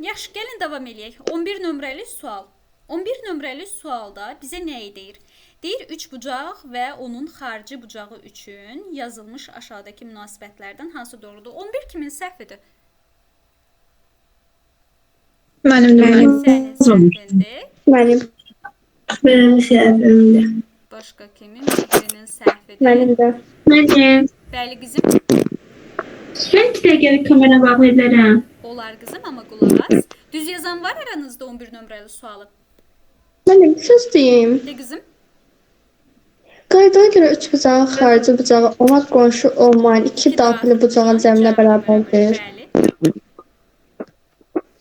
Yaxşı, gəlin davam eləyək. 11 nömrəli sual. 11 nömrəli sualda bizə nəyi deyir? Deyir, üç bucaq və onun xarici bucağı üçün yazılmış aşağıdakı münasibətlərdən hansı doğrudur? 11 kimin səhvidir? Mənim də Sənin səhvindir. Mənim Mənim səhvimdir. Başqa kimin? Birinin səhvidir. mənim də. Mənim. Bəli qızım. Mən bir dəqiqə kamera bağlı edərəm. Olar qızım, amma qulaq as. Düz yazan var aranızda 11 nömrəli sualı? Mənim söz deyim. De qızım. Qaydaya görə üç bucağın xarici bucağı ona qonşu olmayan iki daxili bucağın cəminə bərabərdir. Bəli.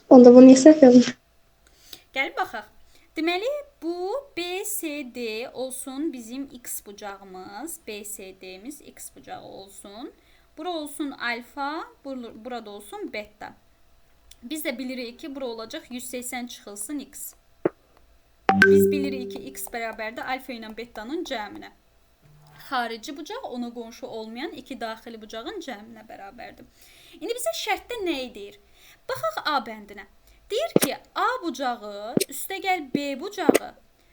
Onda bunu niyə səhv yazmışam? Gəlin baxaq. Deməli, bu BCD olsun bizim X bucağımız. BCD'miz X bucağı olsun. Bura olsun alfa, burada olsun beta. Biz də bilirik ki, bura olacaq 180 çıxılsın X. Biz bilirik ki, X bərabərdir alfa ilə beta'nın cəminə. Xarici bucaq ona qonşu olmayan iki daxili bucağın cəminə bərabərdir. İndi bizə şərtdə nəyi deyir? Baxaq A bəndinə. Deyir ki, A bucağı, üstəgəl B bucağı,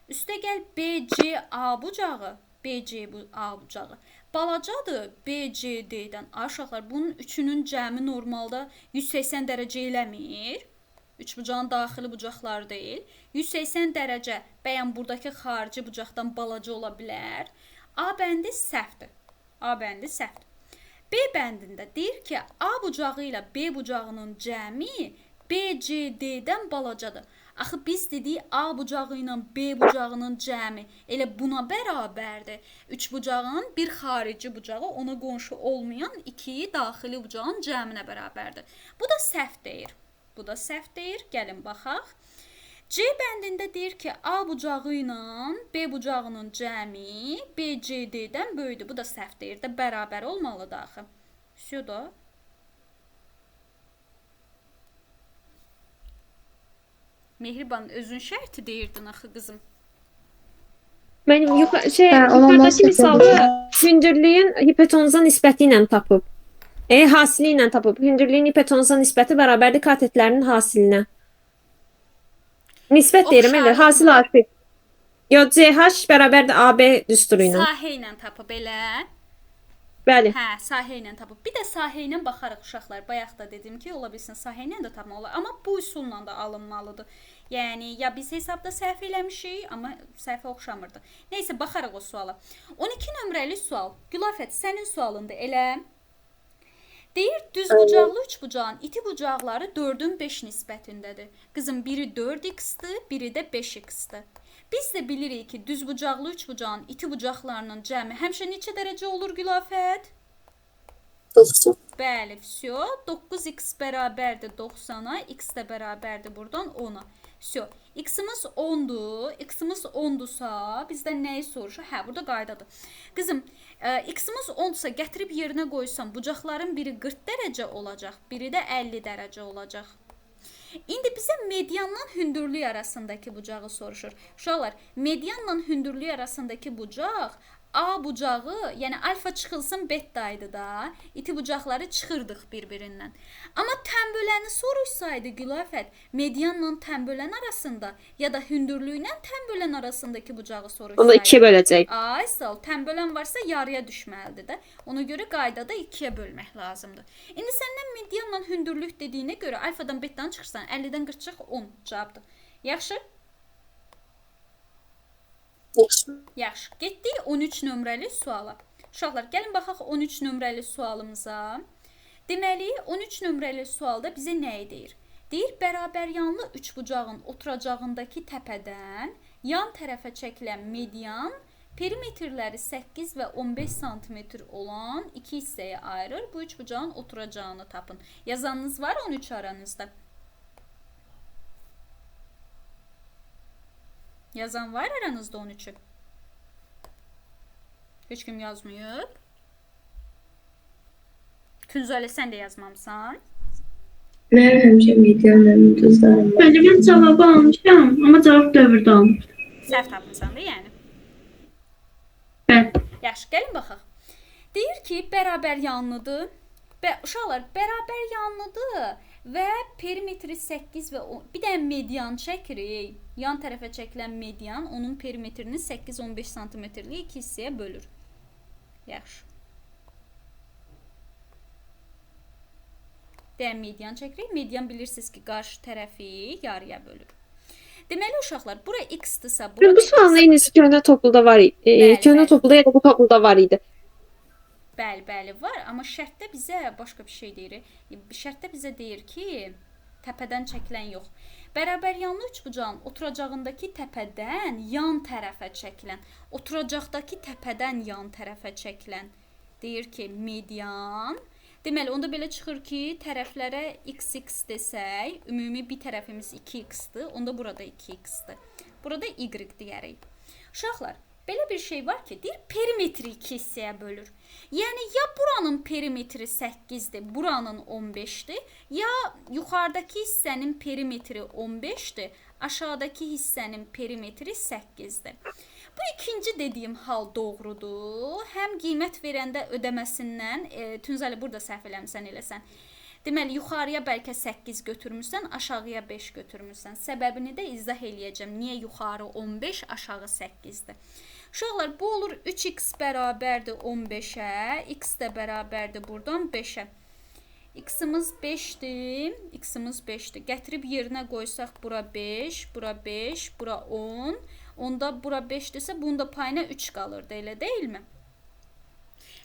üstəgəl BCA bucağı, BCA bucağı balacadır BCD-dən. Aşağılar bunun üçünün cəmi normalda 180 dərəcə eləmir. Üç bucağın daxili bucaqları deyil. 180 dərəcə bəyən buradakı xarici bucaqdan balaca ola bilər. A bəndi səhvdir. A bəndi səhvdir. B bəndində deyir ki, A bucağı ilə B bucağının cəmi BCD-dən balacadır. Axı biz dedik A bucağı ilə B bucağının cəmi elə buna bərabərdir. Üç bucağın bir xarici bucağı ona qonşu olmayan iki daxili bucağın cəminə bərabərdir. Bu da səhv deyir. Bu da səhv deyir. Gəlin baxaq. C bəndində deyir ki, A bucağı ilə B bucağının cəmi BCD-dən böyüdür. Bu da səhv deyir də, bərabər olmalıdır axı. Şuda. Mehriban, özün şərti deyirdin axı qızım. Mənim ona yuxarıdakı nasıl misalda hündürlüyün hipotenuza nisbəti ilə tapıb. Hasili ilə tapıb. Hündürlüyün hipotenuza nisbəti bərabərdir katetlərinin hasilinə. Nisbət deyirəm, elə hasil hasil. Yox, CH bərabərdir AB düsturu ilə. Sahə ilə tapıb elə. Bəli. Hə, sahə ilə tapıb. Bir də sahə ilə baxarıq uşaqlar. Bayaq da dedim ki, ola bilsin sahə ilə də tapmaq olar, amma bu üsulla da alınmalıdır. Yəni ya biz hesabda səhv eləmişik, amma səhvə oxşamırdı. Nəysə, baxarıq o suala. 12 nömrəli sual. Gülafət, sənin sualındır elə. Deyir, düz bucaqlı üç bucağın iti bucaqları 4-ün 5 nisbətindədir. Qızım, biri 4x-dir, biri də 5x-dir. Biz də bilirik ki, düz bucaqlı üç bucağın iti bucaqlarının cəmi həmişə neçə dərəcə olur Gülafət? 90. Bəli, vsyo. 9x bərabərdir 90-a, x də bərabərdir buradan 10-a. Vsyo. X-imiz 10-dur. X-imiz 10-dursa, bizdən nəyi soruşur? Hə, burada qaydadır. Qızım, x-imiz 10-dursa gətirib yerinə qoysam, bucaqların biri 40 dərəcə olacaq, biri də 50 dərəcə olacaq. İndi bizə medianla hündürlük arasındakı bucağı soruşur. Uşaqlar, medianla hündürlük arasındakı bucaq A bucağı, yəni alfa çıxılsın beta-ydı da. İti bucaqları çıxırdıq bir-birindən. Amma tənböləni soruşsaydı Gülafət, medianla tənbölən arasında ya da hündürlüklə tənbölən arasındakı bucağı soruşsaydı. Onu 2-yə böləcək. Ay, sağ ol. Tənbölən varsa yarıya düşməlidir də. Ona görə qaydada 2-yə bölmək lazımdır. İndi səndən medianla hündürlük dediyinə görə alfadan betadan çıxırsan, 50-dən 40 çıx 10 cavabdır. Yaxşı? Yaxşı. Getdik 13 nömrəli suala. Uşaqlar, gəlin baxaq 13 nömrəli sualımıza. Deməli, 13 nömrəli sualda bizə nəyi deyir? Deyir, bərabər yanlı üç bucağın oturacağındakı təpədən yan tərəfə çəkilən median perimetrləri 8 və 15 sm olan iki hissəyə ayırır. Bu üç bucağın oturacağını tapın. Yazanınız var 13 aranızda. Yazan var aranızda 13'ü. Hiç kim yazmıyor. Künzəli, sən də yazmamısan. Mənim həmişə medianın düzlərim. Bəli, mən cavabı almışam, amma cavab dövrdə almışam. Səhv tapmısan da yəni. Bəli. Yaxşı, gəlin baxaq. Deyir ki, bərabər yanlıdır. Uşaqlar, bərabər yanlıdır. və perimetri 8 və bir də median çəkirik. Yan tərəfə çəkilən median onun perimetrini 8-15 sm-lik iki hissəyə bölür. Yaxşı. Deyən median çəkirik. Median bilirsiniz ki, qarşı tərəfi yarıya bölür. Deməli uşaqlar, bura x-dırsa, burada Bu sualın eynisin köhnə topluluda var idi. Bəli, Köhnə bəli. topluluda ya da bu topluluda var idi. Bəli, var. Amma şərtdə bizə başqa bir şey deyir. Şərtdə bizə deyir ki, təpədən çəkilən yox. Bərabər yanlı üçbucağın oturacağındakı təpədən yan tərəfə çəkilən, oturacaqdakı təpədən yan tərəfə çəkilən deyir ki, median. Deməli, onda belə çıxır ki, tərəflərə x desək, ümumi bir tərəfimiz 2x-dır, onda burada 2x-dır. Burada y deyərik. Uşaqlar, belə bir şey var ki, deyir perimetri 2 hissəyə bölür. Yəni, ya buranın perimetri 8-dir, buranın 15-dir, ya yuxarıdakı hissənin perimetri 15-dir, aşağıdakı hissənin perimetri 8-dir. Bu ikinci dediyim hal doğrudur. Həm qiymət verəndə ödəməsindən, Tünzəli burada səhv eləmirsən eləsən. Deməli, yuxarıya bəlkə 8 götürmüşsən, aşağıya 5 götürmüşsən. Səbəbini də izah eləyəcəm. Niyə yuxarı 15, aşağı 8-dir? Uşaqlar, bu olur 3x bərabərdir 15-ə, x də bərabərdir buradan 5-ə. X-imiz 5-dir, x-imiz 5-dir. Gətirib yerinə qoysaq bura 5, bura 5, bura 10. Onda bura 5-dirsə, bunun da payına 3 qalırdı, elə deyilmi?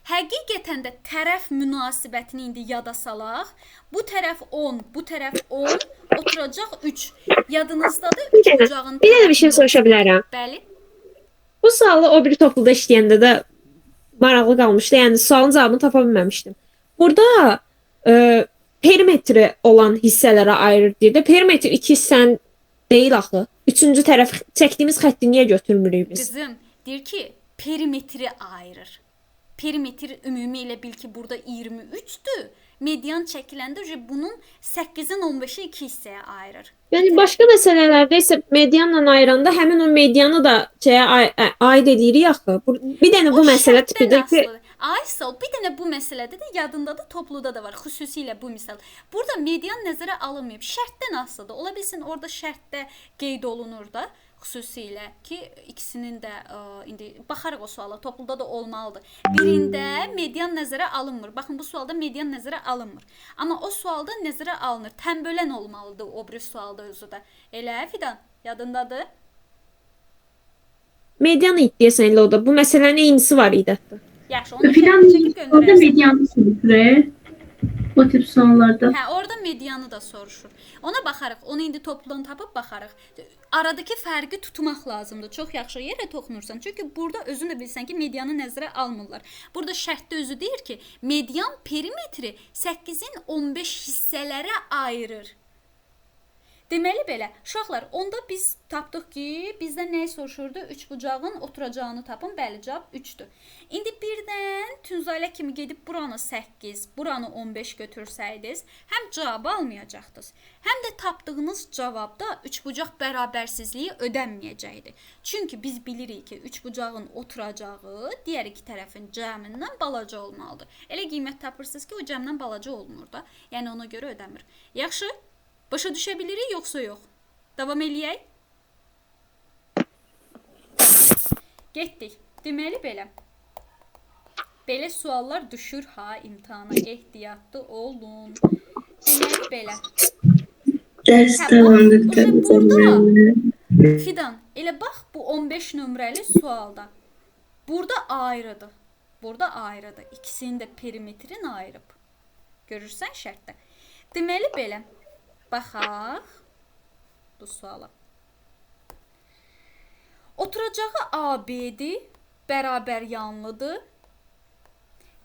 Həqiqətən də tərəf münasibətini indi yada salaq. Bu tərəf 10, bu tərəf 10, oturacaq 3. Yadınızdadır 3 bucağın. Bir də bir şey soruşa bilərəm. Bəli. Bu sualı o bir topluluda işləyəndə də maraqlı qalmışdı. Yəni sualın cavabını tapa bilməmişdim. Burada perimetri olan hissələrə ayırır deyir də. Perimetr 2 hissənin deyil axı. Üçüncü tərəf çəkdiyimiz xətti niyə götürmürük biz? Qızım, deyir ki, perimetri ayırır. Perimetr ümumi ilə bil ki, burada 23-dür. Median çəkiləndə bunun 8-in 15-i 2 hissəyə ayırır. Yəni başqa məsələlərdə isə medianla ayıranda həmin o medianı da aid edirik axı. Bir dənə bu məsələ tipidir ki, Aysel, bir dənə bu məsələdə də yadındadır, topluda da var, xüsusilə bu misal. Burada median nəzərə alınmayıb, şərtdən asılıdır. Ola bilsin orada şərtdə qeyd olunur da, xüsusilə ki, ikisinin də indi baxarıq o suala, topluda da olmalıdır. Birində median nəzərə alınmır. Baxın, bu sualda median nəzərə alınmır. Amma o sualda nəzərə alınır. Tənbölən olmalıdır o bir sualda özü də. Elə Fidan, yadındadır? medianı iddiyasan elə o da. Bu məsələnin eynisi var idi hətta. Yaxşı, onu Filan çəkib orada göndərərsən. medianı soruşur. O tip suallarda. Hə, orada medianı da soruşur. Ona baxarıq. Onu indi topludan tapıb baxarıq. Aradakı fərqi tutmaq lazımdır. Çox yaxşı yerə toxunursan. Çünki burada özün də bilsən ki, medianı nəzərə almırlar. Burada şərtdə özü deyir ki, median perimetri 8-in 15 hissələrə ayırır. Deməli belə, uşaqlar, onda biz tapdıq ki, bizdən nəyi soruşurdu? Üçbucağın oturacağını tapın. Bəli, cavab 3-dür. İndi birdən Tünzalə kimi gedib buranı 8, buranı 15 götürsəydiniz, həm cavabı almayacaqdınız, həm də tapdığınız cavabda üçbucaq bərabərsizliyi ödənməyəcəkdi. Çünki biz bilirik ki, üçbucağın oturacağı digər iki tərəfin cəmindən balaca olmalıdır. Elə qiymət tapırsınız ki, o cəmdən balaca olmur da. Yəni ona görə ödəmir. Yaxşı? Başa düşə bilirik, yoxsa yox? Davam eləyək. Getdik. Deməli belə. Belə suallar düşür ha imtahana. Ehtiyatlı olun. Deməli belə. Burada Fidan, elə bax bu 15 nömrəli sualda. Burada ayrıdır. Burada ayrıdır. İkisinin də perimetrini ayırıb. Görürsən şərtdə. Deməli belə. Baxaq bu suala. Oturacağı AB-dir, bərabər yanlıdır.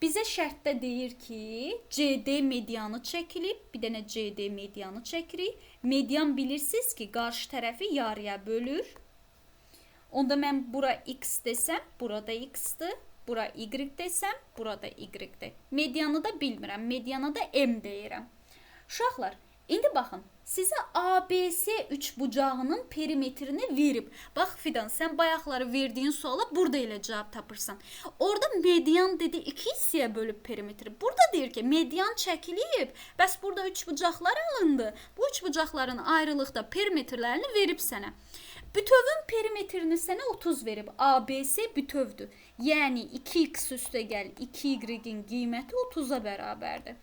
Bizə şərtdə deyir ki, CD medianı çəkilib, bir dənə CD medianı çəkirik. Median bilirsiniz ki, qarşı tərəfi yarıya bölür. Onda mən bura x desəm, burada x-dır. Bura y desəm, burada y-dir. Medianı da bilmirəm, mediana da m deyirəm. Uşaqlar, İndi baxın, sizə ABC üçbucağının perimetrini verib. Bax Fidan, sən bayaqları verdiyin suala burada elə cavab tapırsan. Orada median dedi 2 hissəyə bölüb perimetri. Burada deyir ki, median çəkilib. Bəs burada üçbucaqlar alındı. Bu üçbucaqların ayrılıqda perimetrlərini verib sənə. Bütövün perimetrini sənə 30 verib. ABC bütövdür. Yəni 2x üstəgəl 2y-in qiyməti 30-a bərabərdir.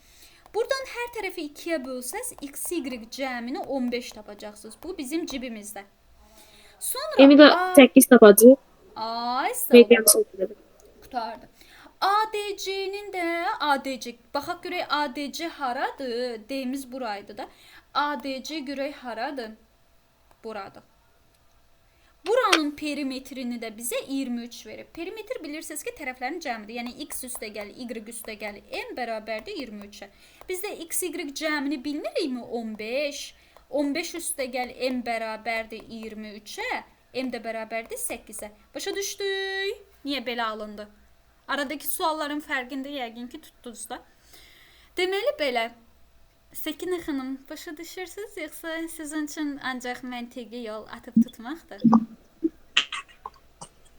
Buradan hər tərəfi 2-yə bölsəz, x, y cəmini 15 tapacaqsınız. Bu bizim cibimizdə. Sonra Emi də 8 tapacaq. Ay, sağ ol. Median çəkilib. Qutardı. ADC-nin də ADC. Baxaq görək ADC haradır? D'miz buraydı da. ADC görək haradır? Burada. Buranın perimetrini də bizə 23 verib. Perimetr bilirsiniz ki, tərəflərin cəmidir. Yəni x üstəgəl, y üstəgəl m bərabərdir 23-ə. Biz də x, y cəmini bilmirikmi? 15. 15 üstəgəl m bərabərdir 23-ə. M də bərabərdir 8-ə. Başa düşdük? Niyə belə alındı? Aradakı sualların fərqində yəqin ki, tutdunuz da. Deməli belə. Səkinə xanım, başa düşürsünüz, yoxsa sizin üçün ancaq məntiqi yol atıb tutmaqdır?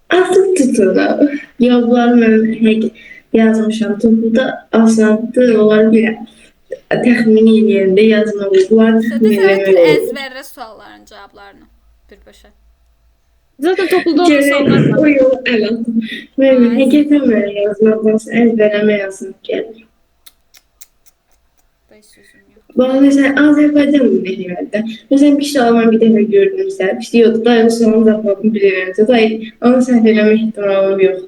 Atıp tutuldu. Yollar mən yazmışam. Toplda asandır. Onlar bir təxmini yerində yazmaq. Bunlar Söhbət təxmin əzbərlə sualların cavablarını birbaşa. Zaten topluluğda olan suallar var. O yol əl atım. Mən həqiqətən yazmaqdansa əzbərləmə yazmaq gəlir. Bəy sözüm yox. Bana mesela Azerbaycan bilirlerdi. Mesela bir şey alman bir defa gördüm mesela. İşte yok da o zaman da bakım bilirlerdi. Da onu səhvələnmə ihtimalım yok.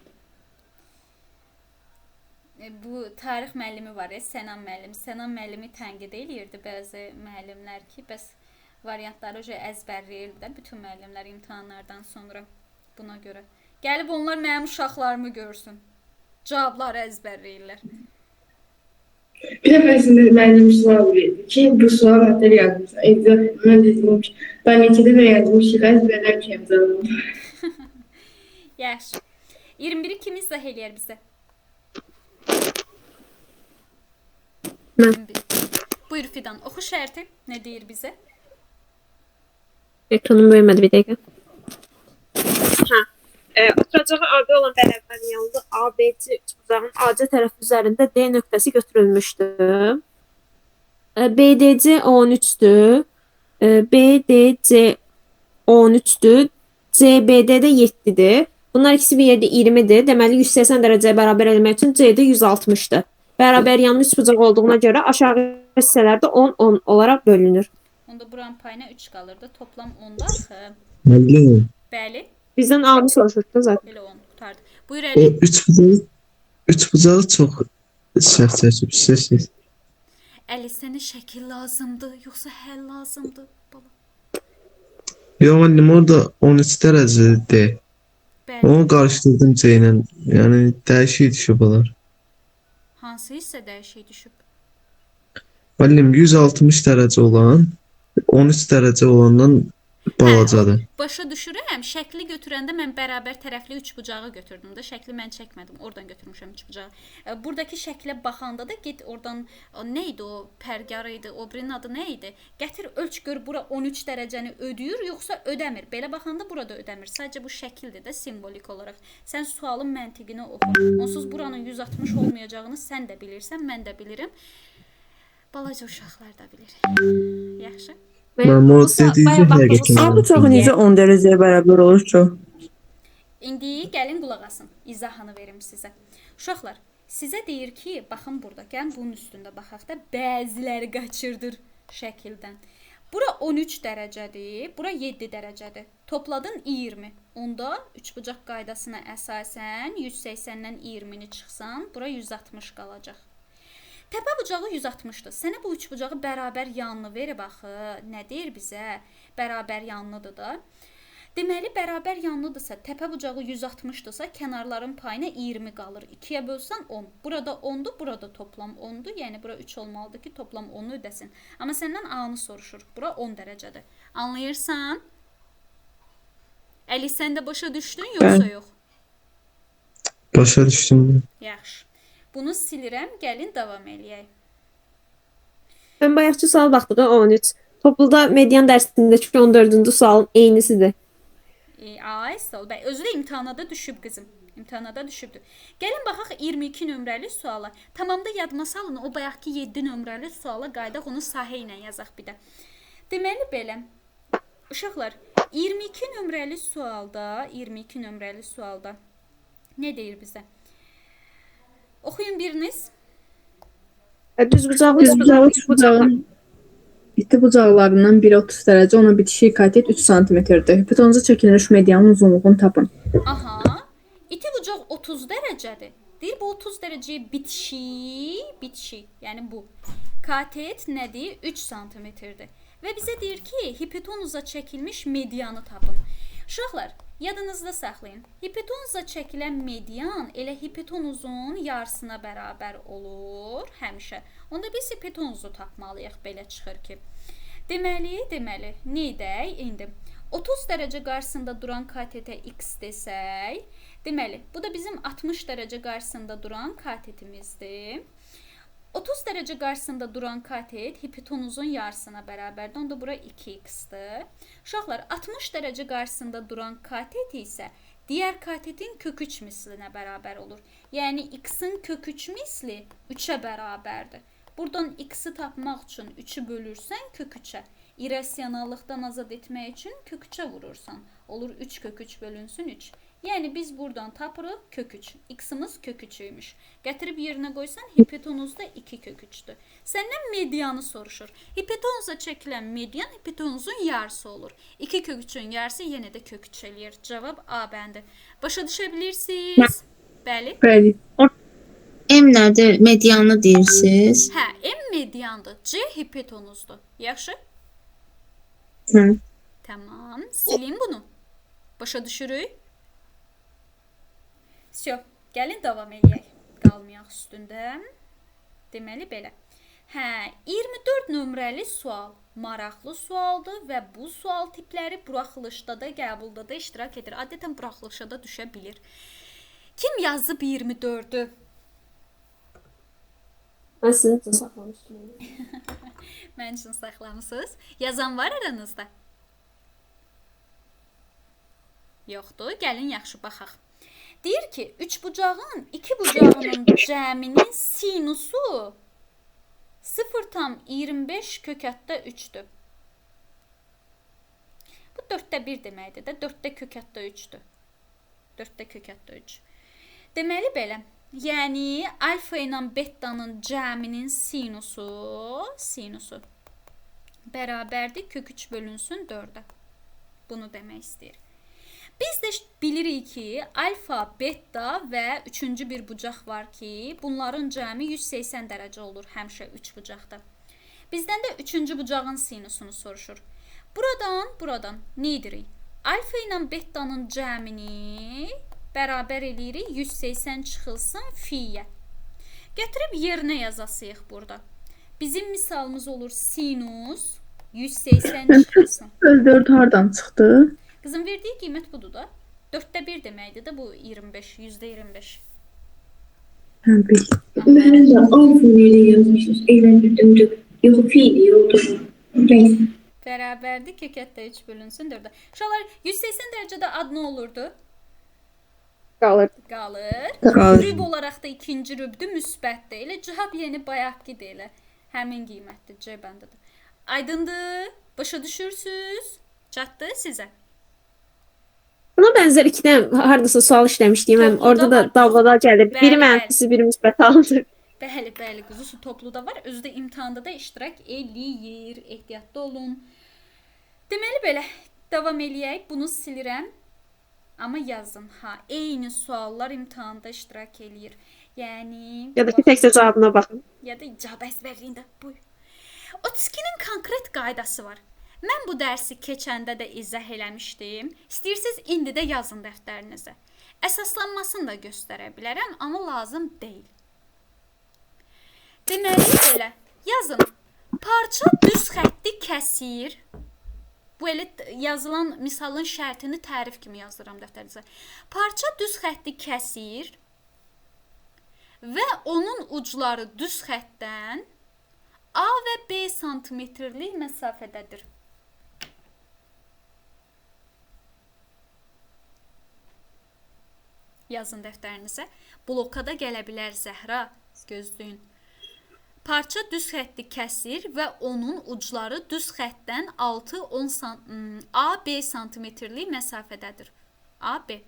Bu tarix müəllimi var ya, Sənan müəllim. Sənan müəllimi tənqid eləyirdi bəzi müəllimlər ki, bəs variantları əzbərləyirdi də bütün müəllimlər imtahanlardan sonra buna görə. Gəlib onlar mənim uşaqlarımı görsün. Cavabları əzbərləyirlər. Bir dəfəsində müəllim sual verdi ki, bu sual hatta yazmışlar. Mən dedim ki, ben 2 dəfə yazmışım, əzbərlər ki, Yaxşı. 21-i kim izah eləyər bizə? Mən. 21. Buyur Fidan, oxu şərti nə deyir bizə? Ekranım böyümədi bir dəqiqə. Oturacağı AB olan bərabər yanlı ABC üçbucağın AC tərəfi üzərində D nöqtəsi götürülmüşdür. BDC 13-dür. BDC 13-dür. CBD də 7-dir. Bunlar ikisi bir yerdə 20-dir. Deməli 180 dərəcəyə bərabər eləmək üçün CD 160-dır. Bərabər yanlı üçbucaq olduğuna görə aşağı hissələrdə 10-10 olaraq bölünür. Onda buranın payına 3 qalırdı. Toplam 10'da axı. Müəllim, Bəli, Bizdən A-nı soruşurdu zaten. elə 10 qutardı. Buyur o Əli. üç bucağı çox səhv çəkibsiniz. Əli, sənə şəkil lazımdır, yoxsa həll lazımdır? Bala. Yox müəllim, orada 13 dərəcədir. Bəli. Onu qarışdırdım C ilə. Yəni dəyişik düşüb olar. Hansı hissə dəyişik düşüb? Müəllim 160 dərəcə olan 13 dərəcə olandan balacadır. Başa düşürəm. Şəkli götürəndə mən bərabər tərəfli üçbucağı götürdüm də. Şəkli mən çəkmədim. Oradan götürmüşəm üçbucağı. Buradakı şəklə baxanda da get oradan nə idi o pərgar idi, o birinin adı nə idi? Gətir ölç gör bura 13 dərəcəni ödəyir yoxsa ödəmir. Belə baxanda burada ödəmir. Sadəcə bu şəkildir də simvolik olaraq. Sən sualın məntiqini oxu. Onsuz buranın 160 olmayacağını sən də bilirsən, mən də bilirəm. Balaca uşaqlar da bilir. Yaxşı. Mən o dediyi həqiqətən. A bıçağı necə 10 dərəcəyə bərabər olur ki? İndi gəlin qulaq asın. İzahını verim sizə. Uşaqlar, sizə deyir ki, baxın burada, gəlin bunun üstündə baxaq da bəziləri qaçırdır şəkildən. Bura 13 dərəcədir, bura 7 dərəcədir. Topladın 20. Onda üçbucaq qaydasına əsasən 180-dən 20-ni çıxsan, bura 160 qalacaq. Təpə bucağı 160-dır. Sənə bu üçbucağı bərabər yanlı verib axı. Nə deyir bizə? Bərabər yanlıdır da. Deməli, bərabər yanlıdırsa, təpə bucağı 160-dırsa, kənarların payına 20 qalır. 2-yə bölsən 10. Burada 10-dur, burada toplam 10-dur. Yəni, bura 3 olmalıdır ki, toplam 10-u ödəsin. Amma səndən A-nı soruşur. Bura 10 dərəcədir. Anlayırsan? Əli, sən də başa düşdün, yoxsa yox? Başa düşdüm. Yaxşı. Bunu silirəm, gəlin davam eləyək. Ben bayaqçı sual baxdığı 13. Topluda median dərsindəki 14-cü sualın eynisidir. Ay sağ ol. Bəy, özü də imtahana da düşüb qızım. İmtahana da düşübdür. Gəlin baxaq 22 nömrəli suala. Tamamda yadıma salın, o bayaqki 7 nömrəli suala qaydaq, onu sahə ilə yazaq bir də. Deməli belə. Uşaqlar, 22 nömrəli sualda nə deyir bizə? Oxuyun biriniz. Düz bucaqlı Düz bucağın iti bucaqlarından biri 30 dərəcə, ona bitişik katet 3 sm-dir. Hipotenuza çəkilmiş medianın uzunluğunu tapın. Aha. İti bucaq 30 dərəcədir. Deyir bu 30 dərəcəyə bitişik. Yəni bu. Katet nədir? 3 sm-dir. Və bizə deyir ki, hipotenuza çəkilmiş medianı tapın. Uşaqlar, yadınızda saxlayın. Hipotenuza çəkilən median elə hipotenuzun yarısına bərabər olur həmişə. Onda biz hipotenuzu tapmalıyıq, belə çıxır ki. Deməli, nə edək indi? 30 dərəcə qarşısında duran katetə x desək, deməli, bu da bizim 60 dərəcə qarşısında duran katetimizdir. 30 dərəcə qarşısında duran katet hipotenuzun yarısına bərabərdir. Onda bura 2x-dir. Uşaqlar, 60 dərəcə qarşısında duran katet isə digər katetin kök 3 mislinə bərabər olur. Yəni x-in kök 3 misli 3-ə bərabərdir. Buradan x-i tapmaq üçün 3-ü bölürsən kök 3-ə. İrrasionallıqdan azad etmək üçün kök 3-ə vurursan. Olur 3 kök 3 bölünsün 3. Yəni biz buradan tapırıq kök 3. X-imiz kök 3-üymüş. Gətirib yerinə qoysan hipotenuzda 2 kök 3-dür. Səndən medianı soruşur. Hipotenuza çəkilən median hipotenuzun yarısı olur. 2 kök 3-ün yarısı yenə də kök 3 eləyir. Cavab A bəndi. Başa düşə bilirsiniz? Bəli. Bəli. M nədir? Medianı deyirsiniz? Hə, M mediandır. C hipotenuzdur. Yaxşı? Hı. Tamam. Silin bunu. Başa düşürük? Всё, gəlin davam edək. Qalmayaq üstündə. Deməli belə. Hə, 24 nömrəli sual maraqlı sualdır və bu sual tipləri buraxılışda da, qəbulda da iştirak edir. Adətən buraxılışa da düşə bilir. Kim yazıb 24-ü? Mən sizin üçün saxlamışdım. Mən üçün saxlamısınız. Yazan var aranızda? Yoxdur. Gəlin yaxşı baxaq. Deyir ki, 3 bucağın 2 bucağının cəminin sinusu 0,25 kökətdə 3'dür. Bu 4'də 1 deməkdir də, 4'də kökətdə 3'dür. 4'də kökətdə 3. Deməli belə, yəni alfa ilə betanın cəminin sinusu bərabərdir kök 3 bölünsün 4'ə. Bunu demək istəyir. Biz də bilirik ki, alfa, beta və üçüncü bir bucaq var ki, bunların cəmi 180 dərəcə olur həmişə 3 bucaqda. Bizdən də üçüncü bucağın sinusunu soruşur. Buradan nə edirik? Alfa ilə betanın cəmini bərabər eləyirik 180 çıxılsın fiyə. Gətirib yerinə yazasıyıq burada. Bizim misalımız olur sinus 180 çıxılsın. 4 hardan çıxdı? Qızım verdiyi qiymət budur da. 4'də 1 deməkdir də bu 25, %25. Hə, bil. Ben de alfa ile yazmışız. Eğlendirdim de. Yok fiil yoldu. Neyse. Bərabərdir kökətdə 3 bölünsün 4'ə. Uşaqlar 180 dərəcədə ad nə olurdu? Qalır. Qalır. Qalır. Rüb olaraq da ikinci rübdür, müsbətdir. Elə cavab yeni bayaqkidir elə. Həmin qiymətdir, C bəndidir. Aydındır? Başa düşürsüz? Çatdı sizə? Buna bənzər 2 dənə hardasa sual işləmişdim. Mən Topluda orada da var. dalbadal gəldi. Bəli, Biri bəli. mənfisi, biri müsbət aldı. Bəli, quzusu topluda var. Özü də imtahanda da iştirak eləyir. Ehtiyatlı olun. Deməli belə, davam eləyək. Bunu silirəm. Amma yazın, ha. Eyni suallar imtahanda iştirak eləyir. Yəni... Ya da ki, təkcə cavabına baxın. Ya da icab əzbərliyində. Buyur. 32-nin konkret qaydası var. Mən bu dərsi keçəndə də izah eləmişdim. İstəyirsiniz, indi də yazın dəftərinizə. Əsaslanmasını da göstərə bilərəm, amma lazım deyil. Deməli belə, yazın. Parça düz xətti kəsir. Bu elə yazılan misalın şərtini tərif kimi yazıram dəftərinizə. Parça düz xətti kəsir və onun ucları düz xəttdən A və B santimetrlik məsafədədir. Yazın dəftərinizə. Blokada gələ bilər Zəhra. Gözləyin. Parça düz xətti kəsir və onun ucları düz xəttdən 6-10 A-B santimetrlik məsafədədir. A-B.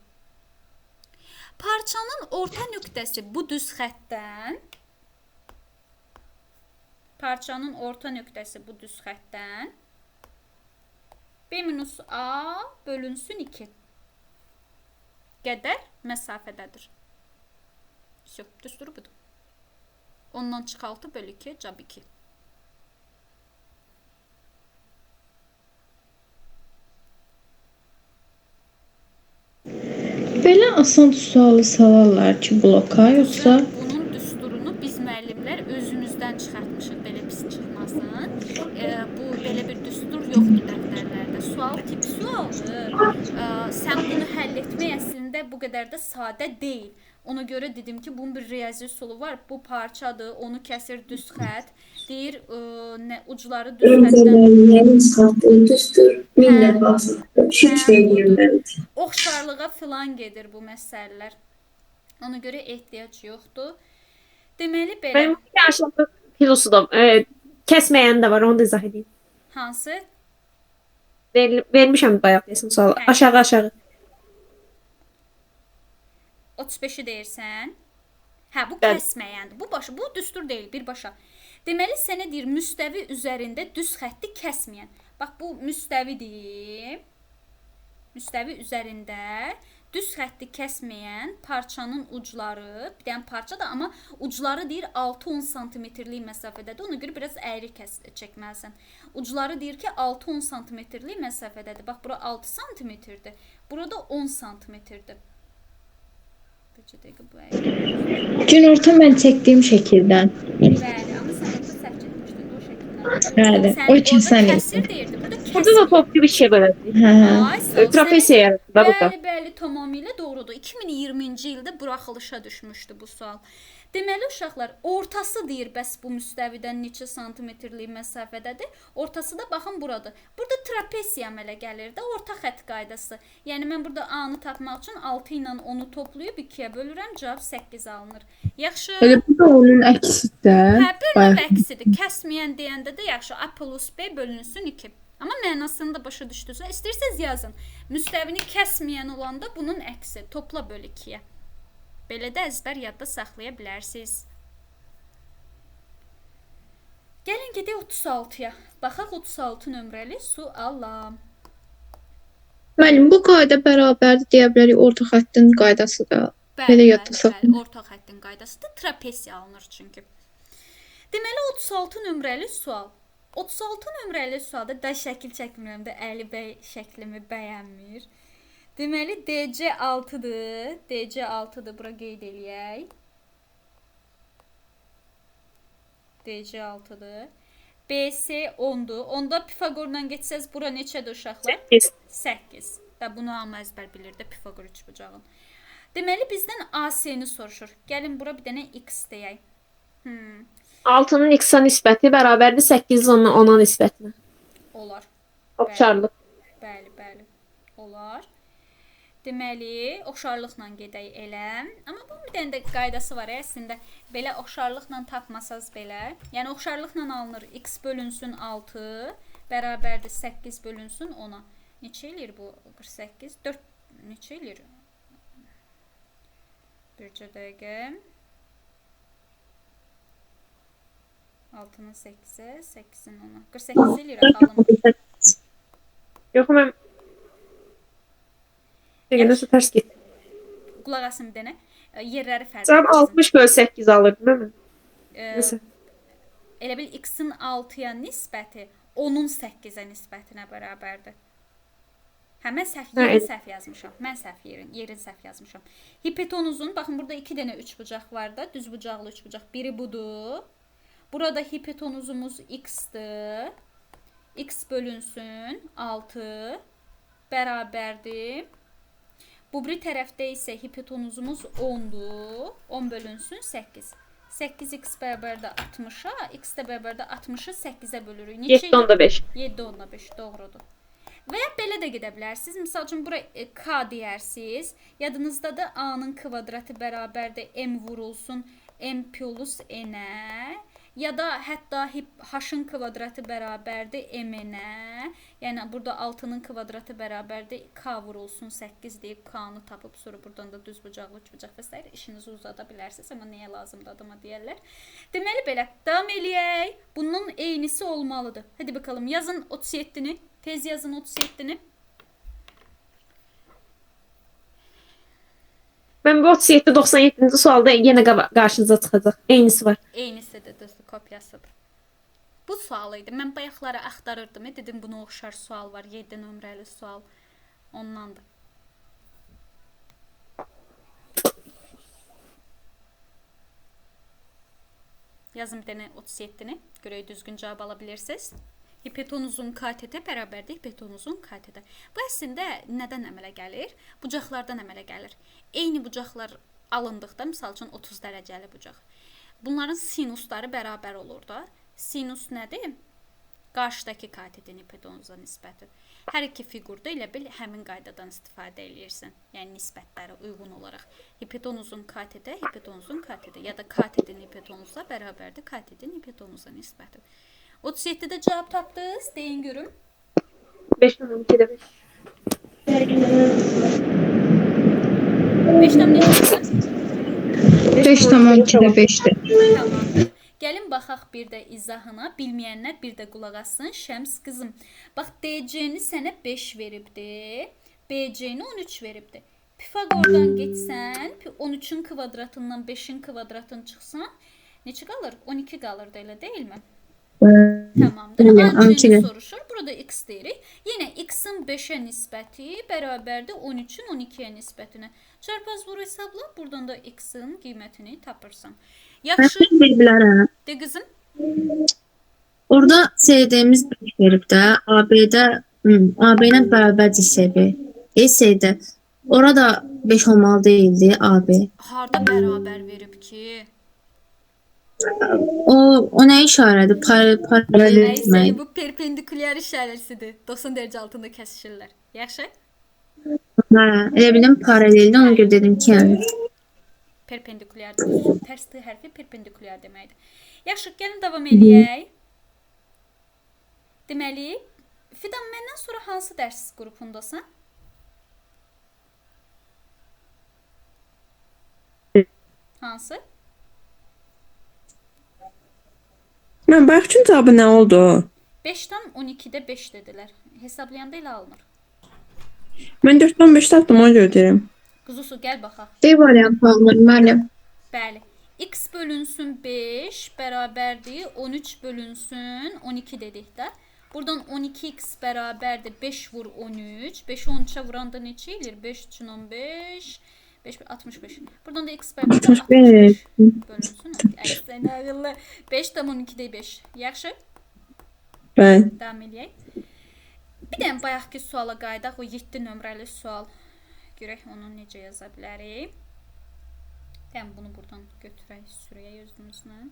Parçanın orta nöqtəsi bu düz xəttdən B-A bölünsün 2 qədər məsafədədir. Düzdür budur. Ondan çıx 6 bölü 2 cab 2. Belə asan sualı salarlar ki bloka, yoxsa Bunun düsturunu biz müəllimlər özümüzdən çıxartmışıq, belə pis çıxmasın. Bu belə bir düstur yoxdur dəftərlərdə. Sual tipi sualdır. Sən bunu həll etmək əslində bu qədər də sadə deyil. Ona görə dedim ki, bunun bir riyazi üsulu var. Bu parçadır, onu kəsir düz xətt. Deyir, ucları düz xəttdən düzdür. Min dəfə asandır. Hiç deyilmir. oxşarlığa filan gedir bu məsələlər. Ona görə ehtiyac yoxdur. Deməli belə. Benim aşağıda filosu da kesmeyen de var, onu da izah edeyim. Hansı? Vermişim bayaq desin sualı. Aşağı. 35-i deyirsən. Hə, bu kəsməyəndir. Bu düstur deyil, birbaşa. Deməli sənə deyir müstəvi üzərində düz xətti kəsməyən. Bax bu müstəvidir. Müstəvi üzərində düz xətti kəsməyən parçanın ucları, bir dənə parça da amma ucları deyir 6-10 santimetrlik məsafədədir. Ona görə biraz əyri çəkməlisən. Ucları deyir ki 6-10 santimetrlik məsafədədir. Bax bura 6 santimetrdir. Burada 10 santimetrdir. günorta mən çəkdiyim şəkildən. Bəli, amma sən orada səhv çəkmişdin o şəkildən. Bəli, o kəsən kəsir deyirdi. Burada kəsir. Burada da toplu bir şey böyle. Ay, sağ ol. Trapesiye yarattı da burada. Bəli, tamamilə doğrudur. 2020-ci ildə buraxılışa düşmüşdü bu sual. Deməli uşaqlar, ortası deyir bəs bu müstəvidən neçə santimetrlik məsafədədir? Ortası da baxın buradır. Burada trapesiya əmələ gəlir də, orta xətt qaydası. Yəni mən burada A-nı tapmaq üçün 6 ilə 10-u toplayıb 2-yə bölürəm, cavab 8 alınır. Yaxşı. Elə bu da onun əksidir. Hə, bir növ əksidir. Kəsməyən deyəndə də yaxşı, A plus B bölünsün 2. Amma mənasını da başa düşdünüzsə, istəyirsiniz yazın. Müstəvini kəsməyən olanda bunun əksi, topla böl 2-yə. Belə də əzbər yadda saxlaya bilərsiniz. Gəlin gedək 36-ya. Baxaq 36 nömrəli suala. Müəllim, bu qayda bərabərdir deyə bilərik orta xəttin qaydası da. Belə yadda saxlayın. Orta xəttin qaydası da trapesiya alınır çünki. Deməli 36 nömrəli sual. 36 nömrəli sualda da şəkil çəkmirəm də Əli bəy şəklimi bəyənmir. Deməli DC 6-dır. DC 6-dır. Bura qeyd eləyək. DC 6-dır. BC 10-dur. Onda Pifagorla getsəz bura neçədir uşaqlar? 8. Da bunu hamı əzbər bilir də Pifagor üçbucağın. Deməli bizdən AC-ni soruşur. Gəlin bura bir dənə X deyək. 6'nın X'a nisbəti bərabərdir 8'in 10'a nisbətinə. Olar. Oxşarlıq. Bəli. Olar. Deməli, oxşarlıqla gedək elə. Amma bunun bir dənə də qaydası var əslində. Belə oxşarlıqla tapmasaz belə. Yəni oxşarlıqla alınır. X bölünsün 6 bərabərdir 8 bölünsün 10-a. Neçə eləyir bu? 48. 4 neçə eləyir? Bircə dəqiqə. 6-nın 8-ə, 8-in 10-a. 48 eləyir xalım. Yox, mən Nəsə tərs getdi. Qulaq asın bir dənə. Yerləri fərqli. Cavab 60 bölü 8 alırdım, değil mi? Nəsə. Elə bil X-in 6-ya nisbəti 10-un 8-ə nisbətinə bərabərdir. Hə, mən səhv yazmışam. Mən yerin səhv yazmışam. Hipotenuzun, baxın burada 2 dənə üçbucaq var da, düzbucaqlı üçbucaq. Biri budur. Burada hipotenuzumuz X-dir. X bölünsün 6 bərabərdir. Bu biri tərəfdə isə hipotenuzumuz 10-dur. 10 bölünsün 8. 8x bərabərdə 60-a, x də bərabərdə 60-ı 8-ə bölürük. Neçə 7 onda 5. 7 onda 5, doğrudur. Və ya belə də gedə bilərsiniz. Məsəl üçün bura k deyərsiniz. Yadınızdadır, a-nın kvadratı bərabərdir m vurulsun m plus n-ə. Ya da hətta h-ın kvadratı bərabərdir m-ə. Yəni burada 6-nın kvadratı bərabərdir k vurulsun 8 deyib k-nı tapıb sonra buradan da düz bucaqlı, üç bucaq və s. işinizi uzada bilərsiniz. Amma nəyə lazımdır adıma deyərlər. Deməli belə, davam eləyək. Bunun eynisi olmalıdır. Hadi bakalım, yazın 37-ni. Tez yazın 37'ni. Ben bu 37-97. sualda yine karşınıza çıxacaq. Eynisi var. Eynisidir, düzdür, kopyasıdır. Bu sualıydı. Mən bayaqları axtarırdım. Dedim buna oxşar sual var. 7 nömrəli sual. Ondandır. Yazın bir dənə 37'ni. Görək düzgün cavab alabilirsiniz. Hipotenuzun katetə bərabərdir hipotenuzun katetə. Bu əslində nədən əmələ gəlir? Bucaqlardan əmələ gəlir. Eyni bucaqlar alındıqda, misal üçün 30 dərəcəli bucaq. Bunların sinusları bərabər olur da. Sinus nədir? Qarşıdakı katetin hipotenuza nisbəti. Hər iki fiqurda elə bil həmin qaydadan istifadə eləyirsən. Yəni nisbətləri uyğun olaraq. Hipotenuzun katetə, hipotenuzun katetə ya da katetin hipotenuza bərabərdir katetin hipotenuza nisbəti. 37'de cevap tapdınız. Deyin görüm. 5'ten 12'de 5. 5'ten ne çıxdı? 5 tamam 2-də 5-dir. Tamamdır. Gəlin baxaq bir də izahına. Bilməyənlər bir də qulaq assın. Şəms qızım. Bax DC-ni sənə 5 veribdi. BC-ni 13 veribdi. Pifagordan getsən, 13'ün kvadratından 5'in kvadratını çıxsan, neçə qalır? 12 qalırdı, elə deyilmi? Tamamdır. Anceni soruşur. Burada x deyirik. Yine x'in 5'e nisbəti bərabərdir 13'ün 12'ye nisbətinə. Çarpaz vur hesabla. Buradan da x'in qiymətini tapırsan. Yaxşı. Bir-birlərə. De qızım. Orada CD'miz 5 verib də, AB-də AB ilə bərabərdir CD. Orada 5 olmalı değildi AB. Harda bərabər verib ki? O nə işarədir? Paralel Nəysə, demək. bu perpendikulyar işarəsidir. 90 dərəcə altında kəsişirlər. Yaxşı? Hə, elə bildim paraleldə, ona görə dedim ki, yəni. Perpendikulyar. Tərs T hərfi perpendikulyar deməkdir. Yaxşı, gəlin davam eləyək. Deməli, Fidan, məndən sonra hansı dərs qrupundasan? Hansı? Mən bayaq üçün cavabı nə oldu? 5'ten 12'də 5 dedilər. Hesablayanda elə alınır. Mən 4-dən 5 tapdım, ona görə deyirəm. Quzusu, gəl baxaq. Bir variant alınır müəllim. Bəli. X bölünsün 5 bərabərdir 13 bölünsün 12 dedik də. Buradan 12x bərabərdir 5 vur 13. 5'i 13'ə vuranda neçə eləyir? 5 üçün 15. 5 65. Buradan da x bərabərdir 65 bölünsün. Ay sən ağıllı. 5 tam 12'də 5. Yaxşı? Bəli. Davam eləyək. Bir dənə bayaqki suala qayıdaq. O 7 nömrəli sual. Görək onu necə yaza bilərik. Dən bunu buradan götürək, sürəyək özümüzlə.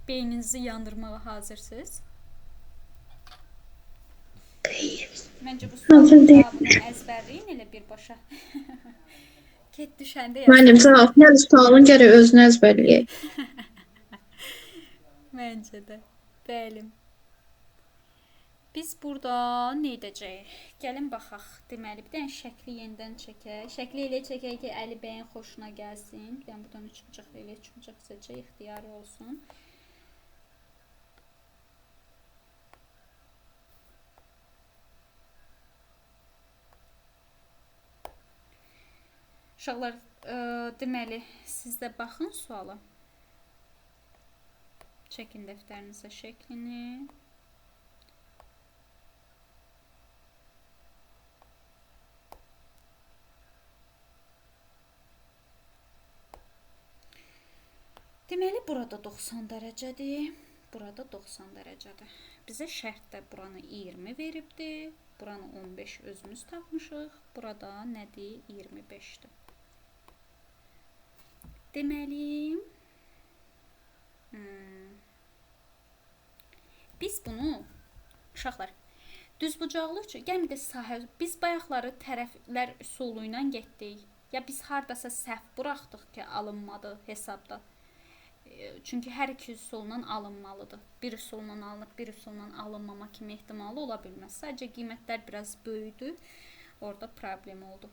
Beyninizi yandırmağa hazırsınız. Məncə bu sualın cavabını əzbərləyin elə birbaşa. Ket düşəndə Müəllim, cavab nədir? Sualın gərək özünü əzbərləyək. Məncə də. Bəli. Biz burada nə edəcəyik? Gəlin baxaq. Deməli, bir dənə şəkli yenidən çəkək. Şəkli elə çəkək ki, Əli bəyin xoşuna gəlsin. Bir dənə buradan 3 bucaq elə 3 bucaq seçək, ixtiyari olsun. Uşaqlar, deməli, siz də baxın suala. Çəkin dəftərinizə şəklini. Deməli, burada 90 dərəcədir. Burada 90 dərəcədir. Bizə şərtdə buranı 20 veribdi. Buranı 15 özümüz tapmışıq. Burada nədir? 25'dir. Deməli, biz bunu uşaqlar düzbucaqlı üçün gəlin bir də sahə biz bayaqları tərəflər üsulu ilə getdik. Ya biz hardasa səhv buraxdıq ki, alınmadı hesabda. Çünki hər iki üsulla alınmalıdır. Bir üsulla alınıb, bir üsulla alınmama kimi ehtimalı ola bilməz. Sadəcə qiymətlər biraz böyüdü. Orada problem oldu.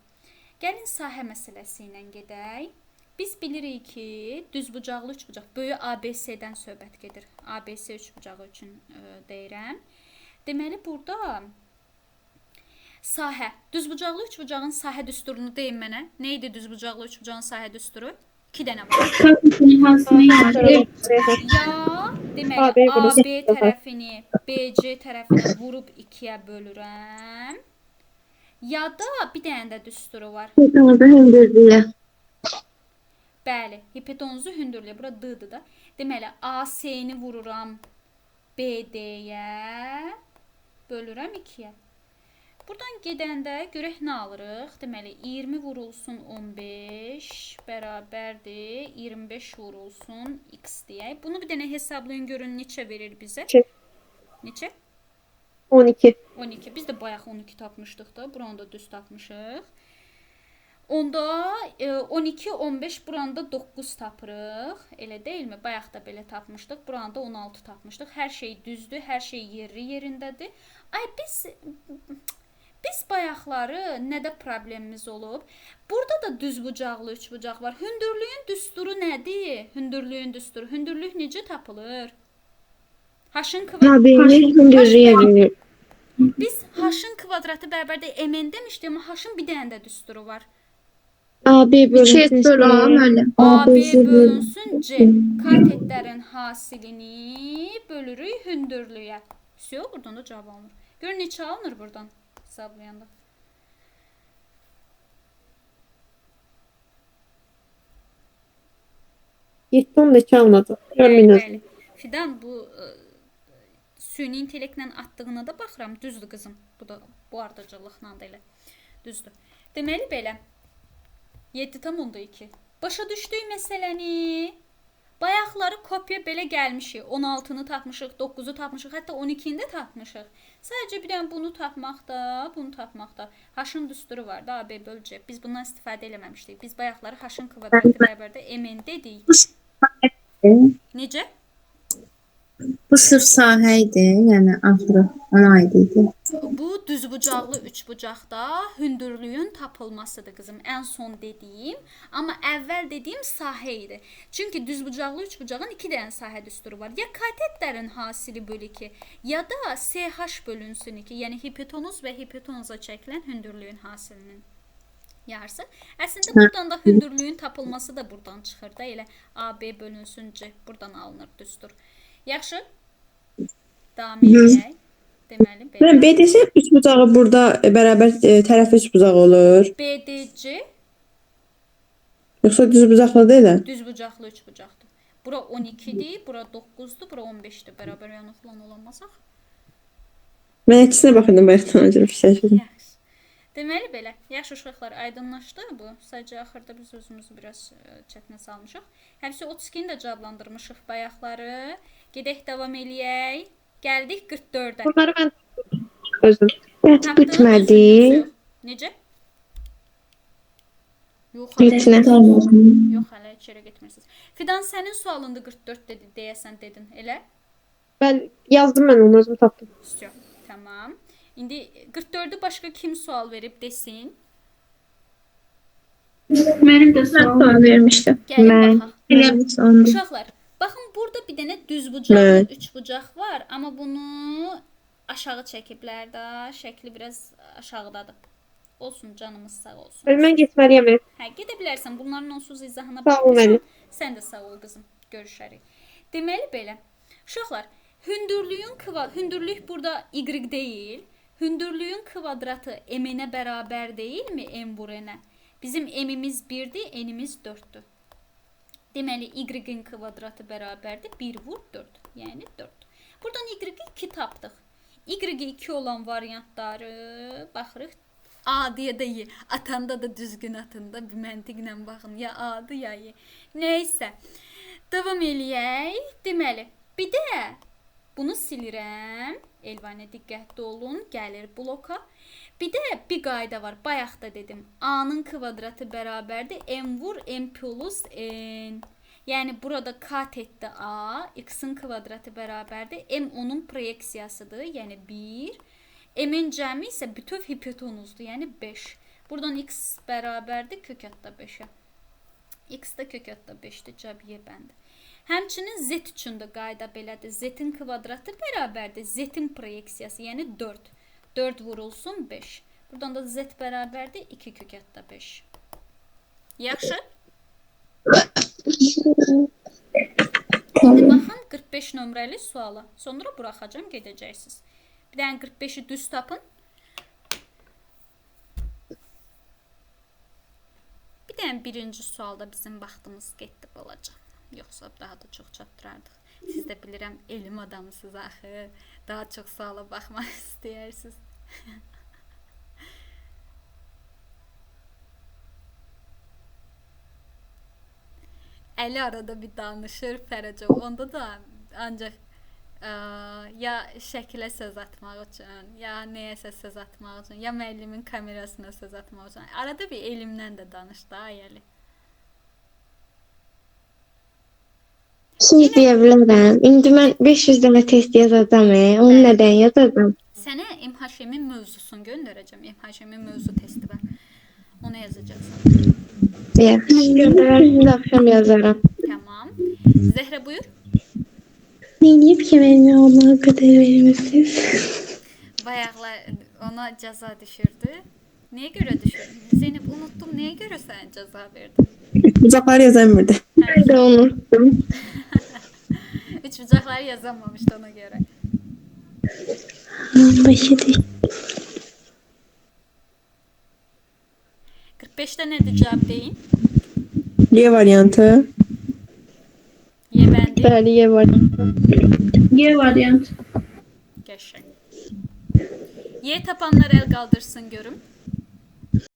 Gəlin sahə məsələsi ilə gedək. Biz bilirik ki, düzbucaqlı üçbucaq böyük ABC-dən söhbət gedir. ABC üçbucağı üçün deyirəm. Deməli burada sahə, düzbucaqlı üçbucağın sahə düsturunu deyin mənə. Nə idi düzbucaqlı üçbucağın sahə düsturu? 2 dənə var. Ya deməli AB tərəfini BC tərəfinə vurub 2-yə bölürəm. Ya da bir dənə də düsturu var. Bəli, hipotenuzu hündürlüyə. Bura D-dır da. Deməli, AC-ni vururam BD-yə, bölürəm 2-yə. Buradan gedəndə görək nə alırıq? Deməli, 20 vurulsun 15 bərabərdir. 25 vurulsun x deyək. Bunu bir dənə hesablayın görün neçə verir bizə? Neçə? 12. 12. Biz də bayaq 12 tapmışdıq da. Buranı da düz tapmışıq. Onda 12, 15 buranda 9 tapırıq. Elə deyilmi? Bayaq da belə tapmışdıq. Buranda 16 tapmışdıq. Hər şey düzdür, hər şey yerli yerindədir. Ay biz bayaqları nədə problemimiz olub? Burada da düzbucaqlı üçbucaq var. Hündürlüyün düsturu nədir? Hündürlüyün düsturu. Hündürlük necə tapılır? H-ın kvadratı. Biz H-ın kvadratı bərabərdir MN demişdik, amma H-ın bir dənə də düsturu var. AB bölünsün C. Katetlərin hasilini bölürük hündürlüyə. Всё, buradan da cavab alınır. Gör neçə alınır buradan hesablayanda. Yetdən neçə almadı. Görmünüz. Fidan bu süni intellektlə atdığına da baxıram. Düzdür qızım. Bu da bu ardıcıllıqla da elə. Düzdür. Deməli belə 7,2. Başa düşdük məsələni. Bayaqları kopya belə gəlmişik. 16-nı tapmışıq, 9-u tapmışıq, hətta 12-ni də tapmışıq. Sadəcə bir dənə bunu tapmaqda, bunu tapmaqda. H-ın düsturu var da, AB bölü C. Biz bundan istifadə eləməmişdik. Biz bayaqları H-ın kvadratı bərabərdə MN dedik. Necə? Bu sırf sahə idi, yəni axırı ona aid idi. Bu düzbucaqlı üçbucaqda hündürlüyün tapılmasıdır qızım. Ən son dediyim, amma əvvəl dediyim sahə idi. Çünki düzbucaqlı üçbucağın 2 dənə sahə düsturu var. Ya katetlərin hasili bölü 2, ya da SH bölünsün 2. Yəni hipotenuz və hipotenuza çəkilən hündürlüyün hasilinin yarısı. Əslində buradan da hündürlüyün tapılması da buradan çıxır da. Elə AB bölünsün C buradan alınır düstur. Yaxşı? Davam edək. Deməli, belə. BDC üçbucağı burada bərabər tərəf üçbucağı olur. BDC Yoxsa düzbucaqlı deyil? düzbucaqlı üçbucaqdır. Bura 12-dir, bura 9-dur, bura 15-dir. Bərabər yanıqlan olamazaq. Mən ikisinə baxırdım bayaqdan öncə fikirləşirdim. Yaxşı. Deməli belə, yaxşı uşaqlar aydınlaşdı bu. Sadəcə axırda biz özümüzü biraz çətinə salmışıq. Həmsi 32-ni də cavablandırmışıq bayaqları. Gedək davam eləyək. Gəldik 44-ə. Bunları mən özüm. Bitmədi. Necə? Yox, Bitnə. yox, hələ içəri getmirsiniz. Fidan sənin sualında 44 dedi, deyəsən dedin, elə? Ben yazdım ben onu özüm tapdım. Yox, tamam. İndi 44'ü başqa kim sual verib desin? Mənim də sual vermişdim. Gəlin baxaq. Elə Uşaqlar, baxın burada bir dənə düzbucaqlı üçbucaq var, amma bunu aşağı çəkiblər də, şəkli biraz aşağıdadır. Olsun, canımız sağ olsun. Ben gitmeliyim. Hə, gedə bilərsən. Bunların onsuz izahına Sağ ol, baxırsan. Məlim. Sən də sağ ol qızım. Görüşərik. Deməli belə. Uşaqlar, hündürlük burada y deyil. Hündürlüyün kvadratı m-ə bərabər deyilmi m vur n-ə? Bizim m-imiz 1-dir, n-imiz 4-dür. Deməli y-in kvadratı bərabərdir 1 vur 4. Yəni 4. Buradan y-i 2 tapdıq. Y-i 2 olan variantları baxırıq. A diye de ye. Atanda da düzgün atında bir məntiqlə baxın. Ya A'dı ya ye. Neyse. Davam eləyək. Deməli, bir də bunu silirəm. Elvanə diqqətli olun. Gəlir bloka. Bir də bir qayda var. Bayaq da dedim. A'nın kvadratı bərabərdir. M vur M plus N. Yəni burada katetdə A, X-in kvadratı bərabərdir. M onun proyeksiyasıdır. Yəni 1. M-in cəmi isə bütöv hipotenuzdur. Yəni 5. Buradan X bərabərdir kökətdə 5-ə. X də kökətdə 5-dir. Cəb Y bəndi. Həmçinin Z üçün də qayda belədir. Z-in kvadratı bərabərdir. Z-in proyeksiyası, yəni 4. 4 vurulsun 5. Buradan da Z bərabərdir 2 kökətdə 5. Yaxşı? İndi baxın 45 nömrəli suala. Sonra buraxacam, gedəcəksiniz. Bir dənə 45-i düz tapın. Bir dənə birinci sualda bizim vaxtımız getdi balaca. Yoxsa daha da çox çatdırardıq. Siz də bilirəm, elm adamısınız axı. Daha çox suala baxmaq istəyirsiniz. Əli arada bir danışır Fərəcov. Onda da ancaq ya şəkilə söz atmaq üçün, ya nəyəsə söz atmaq üçün, ya müəllimin kamerasına söz atmaq üçün. Arada bir elmdən də danış da Əli. Söz deyə bilərəm. İndi mən 500 dənə test yazacağam. Onu nədən yazacağam? Sənə MHM-in mövzusunu göndərəcəm. MHM-in mövzu testi var. Onu yazacaqsan. Göndərərsiniz, axşam yazaram. Tamam. Zəhrə buyur. Neyləyib ki, mənə ona qədər vermişsiniz? Bayaqlar ona cəza düşürdü. Nəyə görə düşürdü? Zeynep unuttum. Nəyə görə sənə cəza verdim? Bucaqları yazamırdı. Mən də unuttum. Üç bucaqları yazamamışdı ona görə. Başı değil. 45'te nedir cevap deyin? Y variantı. Y bəndi. Bəli, Y var. Y variant. Qəşəng. Y tapanlar el qaldırsın görüm.